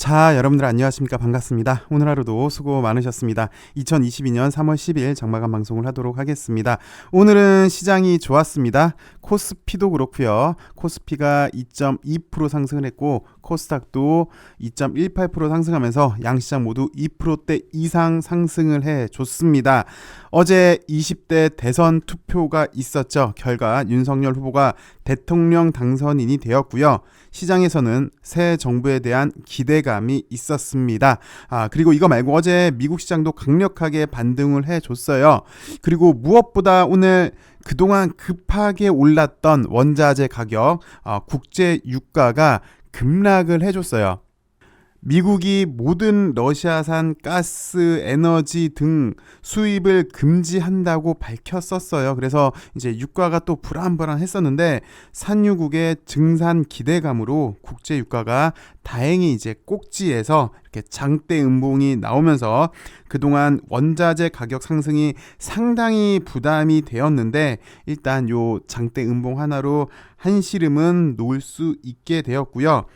자, 여러분들 안녕하십니까? 반갑습니다. 오늘 하루도 수고 많으셨습니다. 2022년 3월 10일 장마감 방송을 하도록 하겠습니다. 오늘은 시장이 좋았습니다. 코스피도 그렇고요. 코스피가 2.2% 상승을 했고 코스닥도 2.18% 상승하면서 양시장 모두 2%대 이상 상승을 해줬습니다. 어제 20대 대선 투표가 있었죠. 결과 윤석열 후보가 대통령 당선인이 되었고요. 시장에서는 새 정부에 대한 기대감이 있었습니다. 그리고 이거 말고 어제 미국 시장도 강력하게 반등을 해줬어요. 그리고 무엇보다 오늘 그동안 급하게 올랐던 원자재 가격, 국제 유가가 급락을 해줬어요. 미국이 모든 러시아산 가스, 에너지 등 수입을 금지한다고 밝혔었어요. 그래서 이제 유가가 또 불안불안했었는데 산유국의 증산 기대감으로 국제 유가가 다행히 이제 꼭지에서 이렇게 장대 음봉이 나오면서 그동안 원자재 가격 상승이 상당히 부담이 되었는데 일단 요 장대 음봉 하나로 한시름은 놓을 수 있게 되었고요.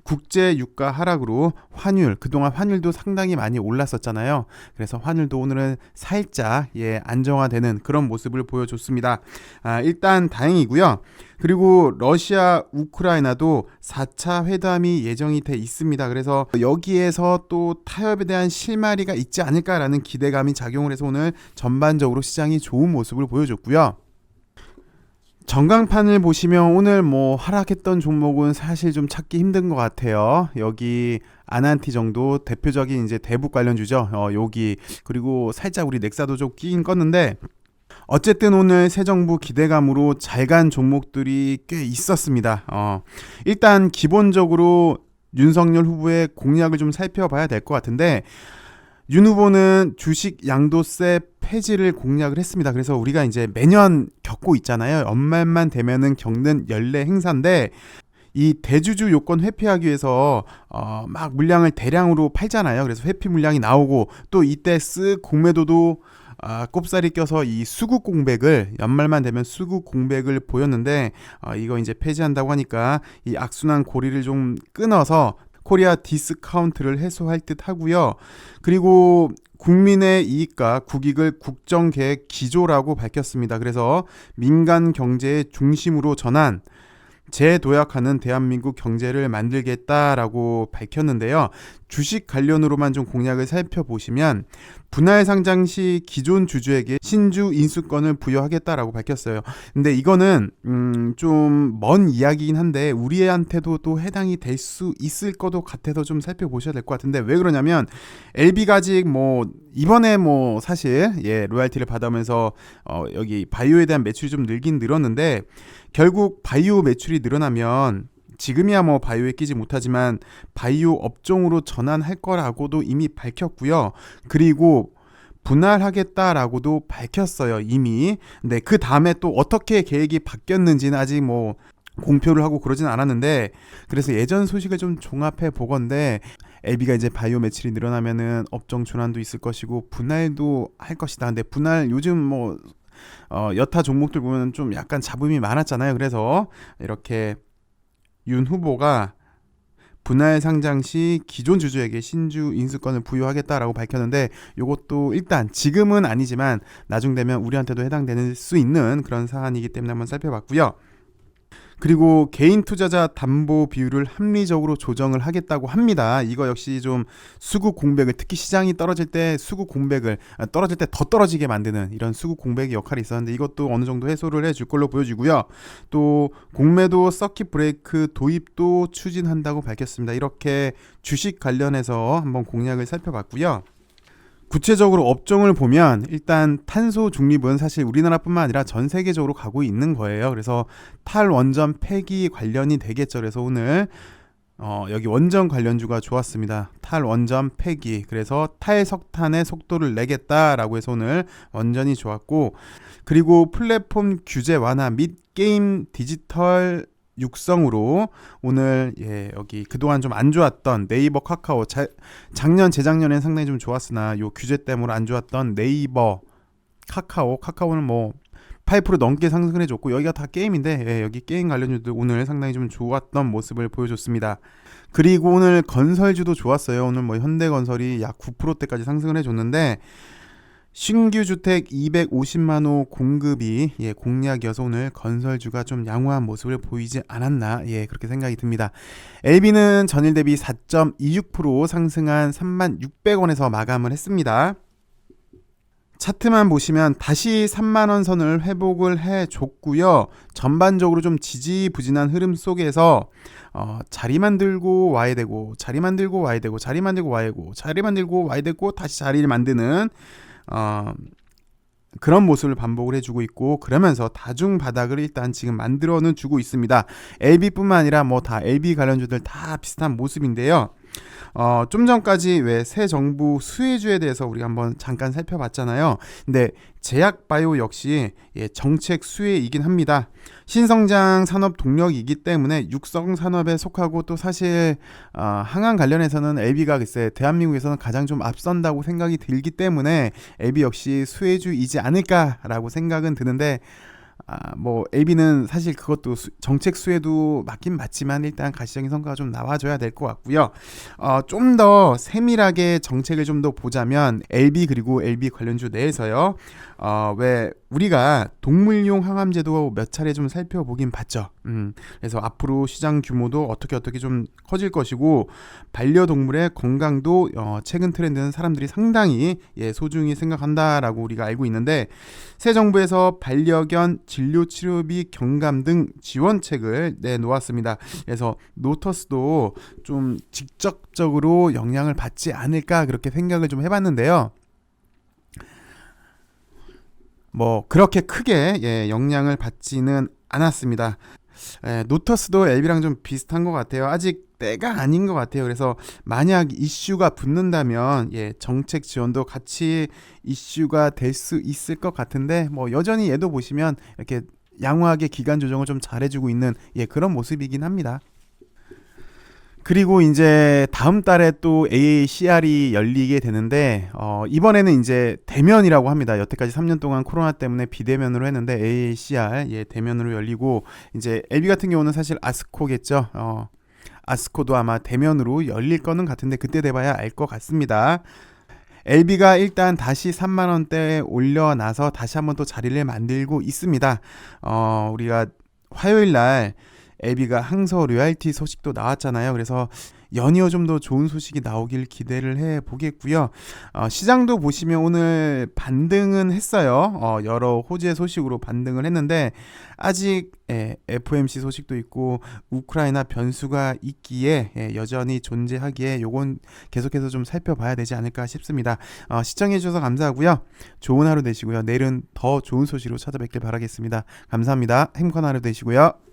국제 유가 하락으로 환율, 그동안 환율도 상당히 많이 올랐었잖아요. 그래서 환율도 오늘은 살짝 안정화되는 그런 모습을 보여줬습니다. 일단 다행이고요. 그리고 러시아, 우크라이나도 4차 회담이 예정이 돼 있습니다. 그래서 여기에서 또 타협에 대한 실마리가 있지 않을까라는 기대감이 작용을 해서 오늘 전반적으로 시장이 좋은 모습을 보여줬고요. 전광판을 보시면 오늘 하락했던 종목은 사실 좀 찾기 힘든 것 같아요. 여기 아난티 정도 대표적인 이제 대북 관련주죠. 여기 그리고 살짝 우리 넥사도 좀 끼긴 껐는데 어쨌든 오늘 새 정부 기대감으로 잘 간 종목들이 꽤 있었습니다. 일단 기본적으로 윤석열 후보의 공약을 좀 살펴봐야 될 것 같은데 윤 후보는 주식 양도세 폐지를 공약을 했습니다. 그래서 우리가 이제 매년 겪고 있잖아요. 연말만 되면은 겪는 연례 행사인데 이 대주주 요건 회피하기 위해서 막 물량을 대량으로 팔잖아요. 그래서 회피 물량이 나오고 또 이때 쓱 공매도도 꼽살이 껴서 이 수급 공백을 연말만 되면 수급 공백을 보였는데 이거 이제 폐지한다고 하니까 이 악순환 고리를 좀 끊어서 코리아 디스카운트를 해소할 듯 하고요. 그리고 국민의 이익과 국익을 국정계획 기조라고 밝혔습니다. 그래서 민간 경제의 중심으로 전환, 재도약하는 대한민국 경제를 만들겠다라고 밝혔는데요. 주식 관련으로만 좀 공약을 살펴보시면 분할 상장 시 기존 주주에게 신주 인수권을 부여하겠다라고 밝혔어요. 근데 이거는 좀 먼 이야기긴 한데 우리한테도 또 해당이 될 수 있을 것도 같아서 좀 살펴보셔야 될 것 같은데 왜 그러냐면 LB가 아직 이번에 사실 로얄티를 받으면서 여기 바이오에 대한 매출이 좀 늘긴 늘었는데 결국 바이오 매출이 늘어나면 지금이야 바이오에 끼지 못하지만 바이오 업종으로 전환할 거라고도 이미 밝혔고요. 그리고 분할하겠다라고도 밝혔어요, 이미. 근데 그 다음에 또 어떻게 계획이 바뀌었는지는 아직 공표를 하고 그러진 않았는데 그래서 예전 소식을 좀 종합해 보건데 LB가 이제 바이오 매출이 늘어나면은 업종 전환도 있을 것이고 분할도 할 것이다. 근데 분할 요즘 여타 종목들 보면 좀 약간 잡음이 많았잖아요. 그래서 이렇게 윤 후보가 분할 상장 시 기존 주주에게 신주 인수권을 부여하겠다라고 밝혔는데 이것도 일단 지금은 아니지만 나중 되면 우리한테도 해당되는 수 있는 그런 사안이기 때문에 한번 살펴봤고요. 그리고 개인 투자자 담보 비율을 합리적으로 조정을 하겠다고 합니다. 이거 역시 좀 수급 공백을 특히 시장이 떨어질 때 수급 공백을 떨어질 때 더 떨어지게 만드는 이런 수급 공백의 역할이 있었는데 이것도 어느 정도 해소를 해줄 걸로 보여지고요. 또 공매도 서킷 브레이크 도입도 추진한다고 밝혔습니다. 이렇게 주식 관련해서 한번 공약을 살펴봤고요. 구체적으로 업종을 보면 일단 탄소 중립은 사실 우리나라뿐만 아니라 전 세계적으로 가고 있는 거예요. 그래서 탈원전 폐기 관련이 되겠죠. 그래서 오늘 여기 원전 관련주가 좋았습니다. 탈원전 폐기. 그래서 탈석탄의 속도를 내겠다라고 해서 오늘 원전이 좋았고 그리고 플랫폼 규제 완화 및 게임 디지털 육성으로 오늘 여기 그동안 좀 안 좋았던 네이버, 카카오 작년 재작년엔 상당히 좀 좋았으나 요 규제 때문에 안 좋았던 네이버, 카카오는 8% 넘게 상승을 해줬고 여기가 다 게임인데 예, 여기 게임 관련주도 오늘 상당히 좀 좋았던 모습을 보여줬습니다. 그리고 오늘 건설주도 좋았어요. 오늘 뭐 현대건설이 약 9%대까지 상승을 해줬는데 신규 주택 250만 호 공급이 공약이어서 오늘 건설주가 좀 양호한 모습을 보이지 않았나 그렇게 생각이 듭니다. LB는 전일 대비 4.26% 상승한 3600원에서 마감을 했습니다. 차트만 보시면 다시 3만원 선을 회복을 해줬고요. 전반적으로 좀 지지부진한 흐름 속에서 자리 만들고 와야 되고 자리 만들고 와야 되고 자리 만들고 와야 되고 자리 만들고 와야 되고 다시 자리를 만드는 그런 모습을 반복을 해주고 있고 그러면서 다중 바닥을 일단 지금 만들어는 주고 있습니다. LB뿐만 아니라 뭐 다 LB 관련주들 다 비슷한 모습인데요. 좀 전까지 왜 새 정부 수혜주에 대해서 우리가 한번 잠깐 살펴봤잖아요. 근데 제약바이오 역시 정책 수혜이긴 합니다. 신성장 산업 동력이기 때문에 육성 산업에 속하고 또 사실 항암 관련해서는 LB가 글쎄 대한민국에서는 가장 좀 앞선다고 생각이 들기 때문에 LB 역시 수혜주이지 않을까라고 생각은 드는데 뭐 LB는 사실 그것도 정책 수혜도 맞긴 맞지만 일단 가시적인 성과가 좀 나와줘야 될 것 같고요. 좀 더 세밀하게 정책을 좀 더 보자면 LB 그리고 LB 관련주 내에서요. 왜 우리가 동물용 항암제도 몇 차례 좀 살펴보긴 봤죠. 그래서 앞으로 시장 규모도 어떻게 좀 커질 것이고 반려동물의 건강도 최근 트렌드는 사람들이 상당히 소중히 생각한다라고 우리가 알고 있는데 새 정부에서 반려견 진료치료비 경감 등 지원책을 내놓았습니다. 그래서 노터스도 좀 직접적으로 영향을 받지 않을까 그렇게 생각을 좀 해봤는데요. 뭐 그렇게 크게 영향을 받지는 않았습니다. 노터스도 LB랑 좀 비슷한 것 같아요. 아직 때가 아닌 것 같아요. 그래서 만약 이슈가 붙는다면 정책 지원도 같이 이슈가 될 수 있을 것 같은데 뭐 여전히 얘도 보시면 이렇게 양호하게 기간 조정을 좀 잘해주고 있는 그런 모습이긴 합니다. 그리고 이제 다음 달에 또 AACR이 열리게 되는데 이번에는 이제 대면이라고 합니다. 여태까지 3년 동안 코로나 때문에 비대면으로 했는데 AACR 대면으로 열리고 이제 LB 같은 경우는 사실 아스코겠죠. 아스코도 아마 대면으로 열릴 거는 같은데 그때 돼봐야 알 것 같습니다. LB가 일단 다시 3만원대 올려놔서 다시 한번 또 자리를 만들고 있습니다. 우리가 화요일날 LB가 항서 로얄티 소식도 나왔잖아요. 그래서 연이어 좀 더 좋은 소식이 나오길 기대를 해보겠고요. 시장도 보시면 오늘 반등은 했어요. 여러 호재 소식으로 반등을 했는데 아직 FOMC 소식도 있고 우크라이나 변수가 있기에 여전히 존재하기에 요건 계속해서 좀 살펴봐야 되지 않을까 싶습니다. 시청해주셔서 감사하고요. 좋은 하루 되시고요. 내일은 더 좋은 소식으로 찾아뵙길 바라겠습니다. 감사합니다. 행복한 하루 되시고요.